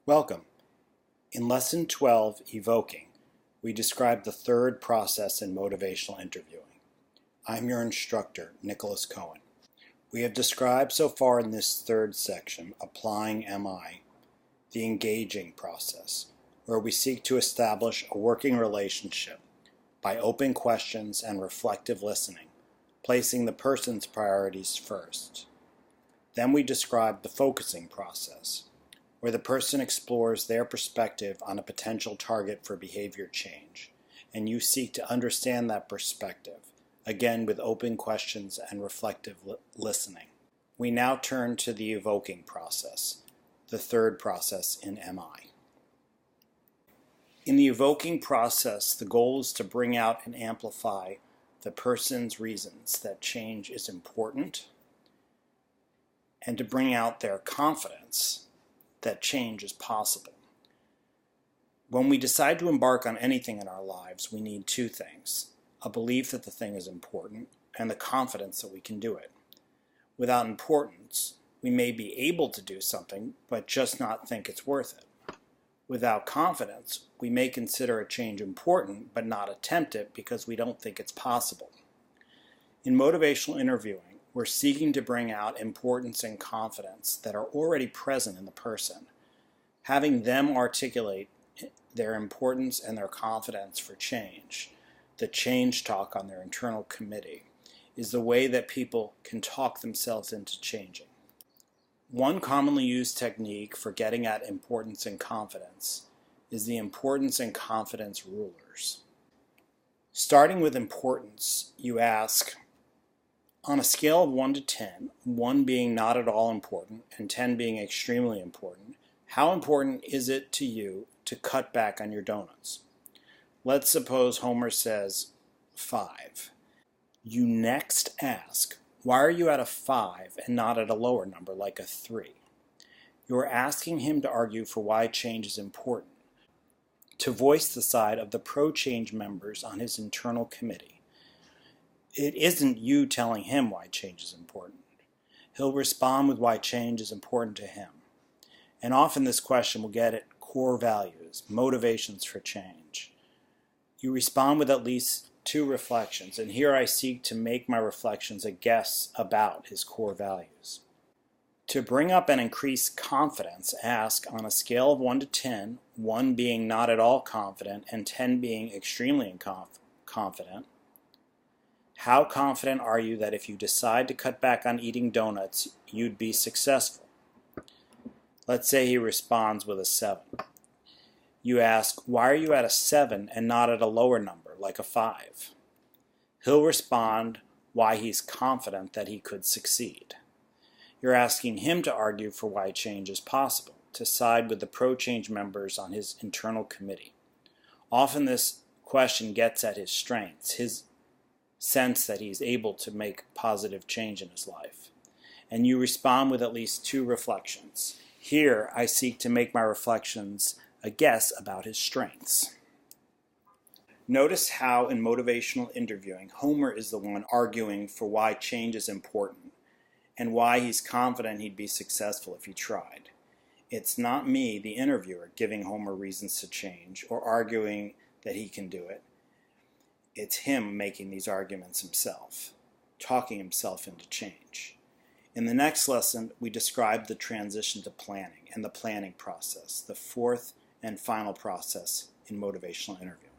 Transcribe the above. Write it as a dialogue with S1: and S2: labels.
S1: Welcome. In Lesson 12, Evoking, we describe the third process in motivational interviewing. I'm your instructor, Nicholas Cohen. We have described so far in this third section, applying MI, the engaging process, where we seek to establish a working relationship by open questions and reflective listening, placing the person's priorities first. Then we describe the focusing process, where the person explores their perspective on a potential target for behavior change, and you seek to understand that perspective, again with open questions and reflective listening. We now turn to the evoking process, the third process in MI. In the evoking process, the goal is to bring out and amplify the person's reasons that change is important, and to bring out their confidence that change is possible. When we decide to embark on anything in our lives, we need two things: a belief that the thing is important and the confidence that we can do it. Without importance, we may be able to do something, but just not think it's worth it. Without confidence, we may consider a change important, but not attempt it because we don't think it's possible. In motivational interviewing, we're seeking to bring out importance and confidence that are already present in the person. Having them articulate their importance and their confidence for change, the change talk on their internal committee, is the way that people can talk themselves into changing. One commonly used technique for getting at importance and confidence is the importance and confidence rulers. Starting with importance, you ask, on a scale of 1 to 10, 1 being not at all important and 10 being extremely important, how important is it to you to cut back on your donuts? Let's suppose Homer says 5. You next ask, why are you at a 5 and not at a lower number like a 3? You're asking him to argue for why change is important, to voice the side of the pro-change members on his internal committee. It isn't you telling him why change is important. He'll respond with why change is important to him. And often this question will get at core values, motivations for change. You respond with at least 2 reflections, and here I seek to make my reflections a guess about his core values. To bring up and increase confidence, ask, on a scale of 1 to 10, 1 being not at all confident and 10 being extremely confident, how confident are you that if you decide to cut back on eating donuts, you'd be successful? Let's say he responds with a 7. You ask, why are you at a 7 and not at a lower number, like a 5? He'll respond why he's confident that he could succeed. You're asking him to argue for why change is possible, to side with the pro-change members on his internal committee. Often this question gets at his strengths, his sense that he's able to make positive change in his life. And you respond with at least 2 reflections. Here, I seek to make my reflections a guess about his strengths. Notice how in motivational interviewing, Homer is the one arguing for why change is important and why he's confident he'd be successful if he tried. It's not me, the interviewer, giving Homer reasons to change or arguing that he can do it. It's him making these arguments himself, talking himself into change. In the next lesson, we describe the transition to planning and the planning process, the fourth and final process in motivational interviewing.